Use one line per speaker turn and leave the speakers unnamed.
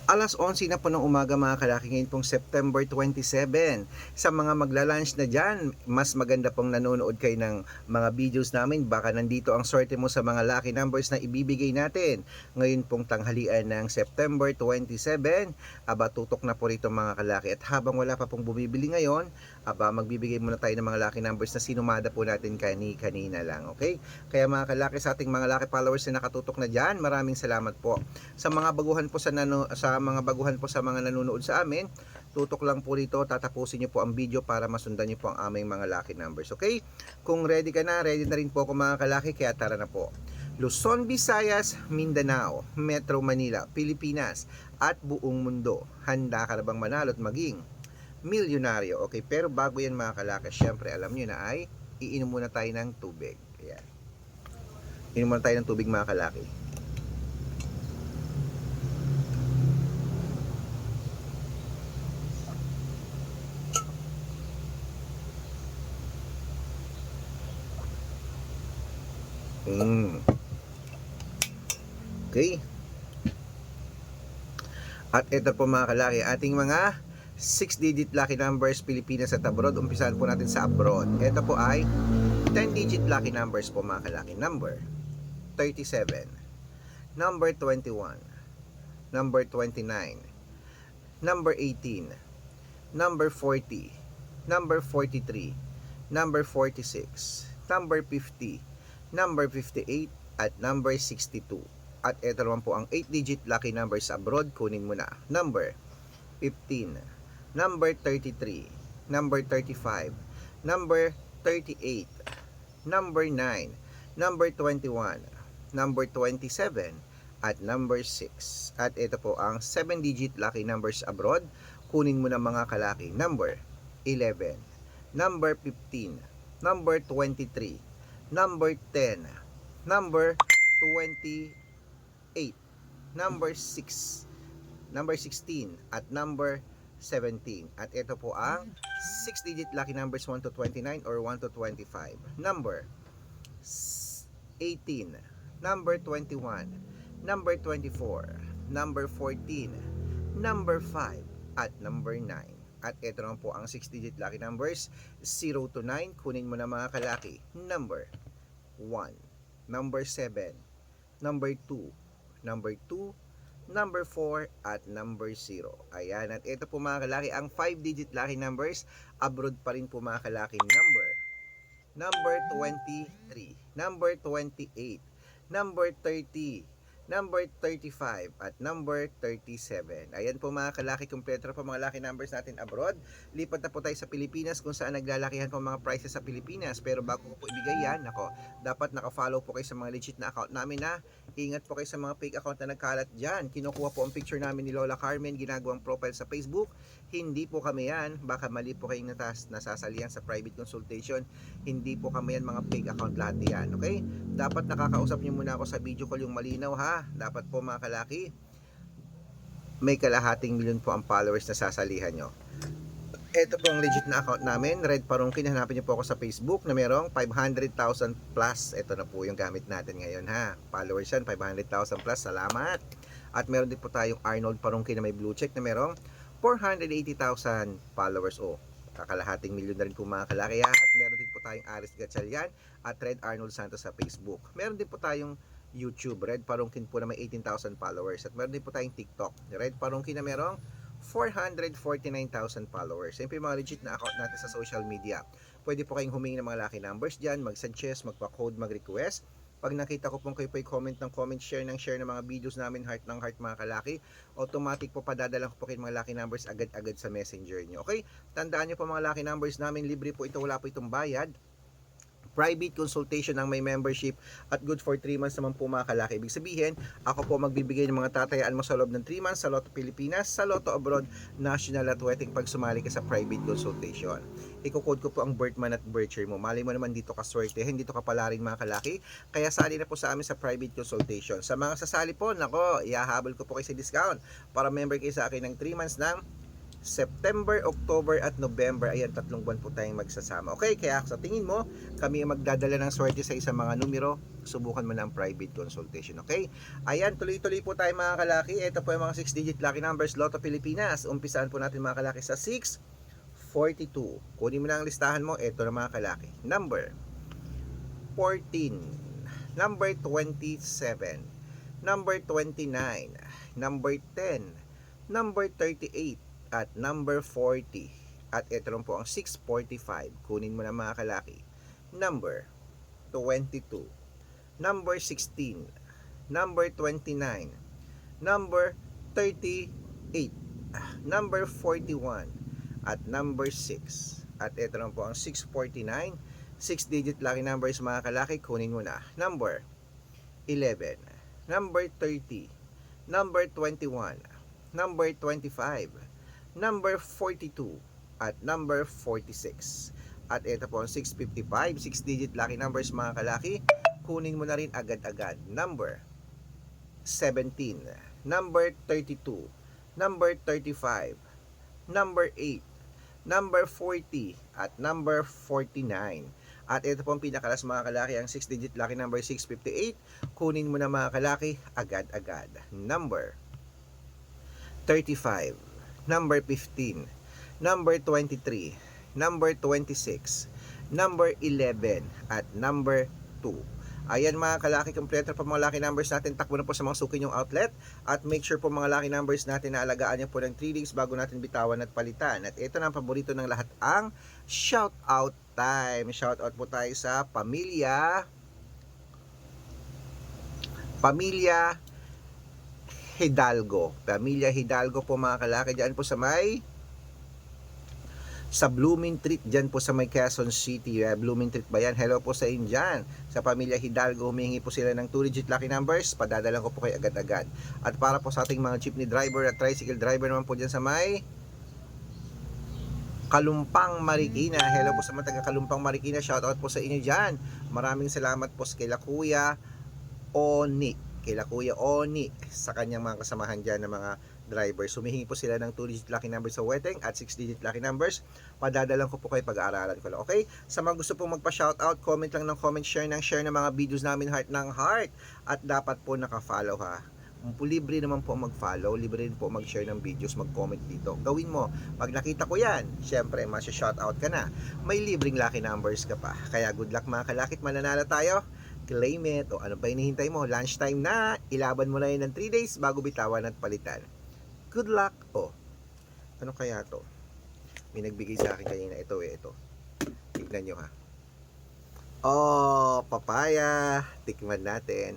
Alas 11 na po ng umaga mga kalaki ngayon pong September 27. Sa mga magla-lunch na dyan, mas maganda pong nanonood kayo ng mga videos namin. Baka nandito ang swerte mo sa mga lucky numbers na ibibigay natin. Ngayon pong tanghalian ng September 27, aba tutok na po rito mga kalaki. At habang wala pa pong bumibili ngayon, aba magbibigay muna tayo ng mga lucky numbers na sinumada po natin kanina lang. Okay? Kaya mga kalaki sa ating mga lucky followers na nakatutok na dyan, maraming salamat po. Sa mga baguhan po sa mga nanonood sa amin, tutok lang po rito, tatapusin niyo po ang video para masundan niyo po ang aming mga lucky numbers. Okay? Kung ready ka na, ready na rin po ako mga kalaki, kaya tara na po. Luzon, Visayas, Mindanao, Metro Manila, Pilipinas, at buong mundo. Handa ka na bang manalo at maging milyonaryo? Okay, pero bago yan mga kalaki, syempre alam niyo na ay iinom muna tayo ng tubig. Ayan. Inom muna tayo ng tubig mga kalaki. Okay. At ito po mga kalaki, ating mga 6-digit lucky numbers Pilipinas at abroad. Umpisahan po natin sa abroad. Ito po ay 10-digit lucky numbers po mga kalaki. Number 37, number 21, number 29, number 18, number 40, number 43, number 46, number 50, number 58, at number 62. At ito naman po ang 8-digit lucky numbers abroad. Kunin mo na. Number 15, number 33, number 35, number 38, number 9, number 21, number 27, at number 6. At ito po ang 7-digit lucky numbers abroad. Kunin mo na mga kalaki. Number 11, number 15, number 23, number 10, number 28, number 6, number 16, at number 17. At ito po ang 6-digit lucky numbers 1 to 29 or 1 to 25. Number 18, number 21, number 24, number 14, number 5, at number 9. At ito naman po ang 6-digit lucky numbers 0 to 9. Kunin mo na mga kalaki. Number 1, number 7, number 2, number 2, number 4, at number 0. Ayan, at ito po mga kalaki, ang 5-digit lucky numbers abroad pa rin po mga kalaki. Number 23, number 28, number 30, number 35, at number 37. Ayan po mga kalaki, kompleto po mga lucky numbers natin abroad. Lipat na po tayo sa Pilipinas kung saan naglalakihan po mga prices sa Pilipinas. Pero bago ko po ibigay yan, nako, dapat naka-follow po kayo sa mga legit na account namin na. Ingat po kayo sa mga fake account na nagkalat dyan. Kinukuha po ang picture namin ni Lola Carmen, ginagawang profile sa Facebook. Hindi po kami yan. Baka mali po kayong nasasalihan sa private consultation. Hindi po kami yan, mga fake account lahat yan. Okay? Dapat nakakausap nyo muna ako sa video call yung malinaw ha. Dapat po mga kalaki, may kalahating milyon po ang followers na sasalihan nyo. Ito po ang legit na account namin, Red Parungkin. Hanapin nyo po ako sa Facebook na merong 500,000 plus. Ito na po yung gamit natin ngayon ha. Followers yan, 500,000 plus. Salamat. At meron din po tayong Arnold Parungkin na may blue check na merong 480,000 followers. Kakalahating milyon na rin po mga kalaki ha. At meron din po tayong Aris Gatchalian at Red Arnold Santos sa Facebook. Meron din po tayong YouTube, Red Parungkin po na may 18,000 followers. At meron din po tayong TikTok, Red Parungkin na merong 449,000 followers. Yan po yung mga legit na account natin sa social media. Pwede po kayong humingi ng mga lucky numbers dyan, mag-suggest, magpa-code, mag-request. Pag nakita ko pong kayo po comment ng comment, share ng mga videos namin, heart ng heart mga kalaki, automatic po padadalang ko po kayo mga lucky numbers agad-agad sa messenger nyo. Okay? Tandaan nyo po mga lucky numbers namin, libre po ito, wala po itong bayad. Private consultation ang may membership at good for 3 months naman po mga kalaki. Ibig sabihin, ako po magbibigay ng mga tatayaan mo sa loob ng 3 months sa Lotto Pilipinas, sa Lotto Abroad, national at wedding pag sumali ka sa private consultation. Iko-code ko po ang birth month at birth year mo. Mali mo naman dito ka swerte, hindi dito ka pala rin mga kalaki. Kaya sali na po sa amin sa private consultation. Sa mga sasali po, nako, ihahabol ko po kayo sa discount para member kayo sa akin ng 3 months ng September, October at November. Ayan, 3 buwan po tayong magsasama. Okay, kaya sa tingin mo, kami ang magdadala ng swerte sa isang mga numero. Subukan mo na ang private consultation, okay? Ayan, tuloy-tuloy po tayo mga kalaki. Ito po yung mga 6-digit lucky numbers, Lotto Pilipinas. Umpisaan po natin mga kalaki sa 642. Kunin mo na ang listahan mo. Ito na mga kalaki. Number 14, number 27, number 29, number 10, number 38, at number 40. At ito lang po ang 645. Kunin mo na mga kalaki. Number 22, number 16, number 29, number 38, number 41, at number 6. At ito lang po ang 649. 6-digit lucky numbers mga kalaki. Kunin mo na. Number 11, number 30, number 21, number 25, number 42, at number 46. At ito po ang 655, 6-digit lucky numbers mga kalaki. Kunin mo na rin agad-agad. Number 17, number 32, number 35, number 8, number 40, at number 49. At ito po ang pinakalas mga kalaki, ang 6-digit lucky number 658. Kunin mo na mga kalaki agad-agad. Number 35, number 15, number 23, number 26, number 11, at number 2. Ayan mga kalaki, kompleto po mga lucky numbers natin. Takbo na po sa mga suki nyong outlet. At make sure po mga lucky numbers natin na alagaan nyo po ng 3 days bago natin bitawan at palitan. At ito na ang paborito ng lahat, ang shout out time. Shout out po tayo sa Pamilya Hidalgo. Pamilya Hidalgo po mga kalaki. Diyan po sa Blooming Treat, dyan po sa may Quezon City. Blooming Treat ba yan? Hello po sa inyo dyan. Sa Pamilya Hidalgo, humihingi po sila ng 2-digit lucky numbers. Padadalan ko po kayo agad-agad. At para po sa ating mga jeepney driver at tricycle driver naman po dyan sa may Kalumpang Marikina. Hello po sa mga taga Kalumpang Marikina. Shoutout po sa inyo dyan. Maraming salamat po sa kila Kuya Oni. Sa kanyang mga kasamahan dyan ng mga drivers. Humihingi po sila ng 2-digit lucky numbers sa wedding at 6-digit lucky numbers. Padadalan ko po kayo, pag-aaralan ko lang. Okay? Sa mga gusto pong magpa-shoutout, comment lang ng comment, share ng mga videos namin, heart ng heart. At dapat po naka-follow ha. Libre naman po mag-follow, libre rin po mag-share ng videos, mag-comment dito. Gawin mo. Pag nakita ko yan, syempre, masya-shoutout ka na. May libreng lucky numbers ka pa. Kaya good luck mga kalakit, mananalo tayo. Claim it. O ano pa hinihintay mo? Lunchtime na. Ilaban mo na yun ng 3 days bago bitawan at palitan. Good luck. Oh, ano kaya to? May nagbigay sa akin kanina. Ito. Tignan nyo ha. Oh, papaya. Tikman natin.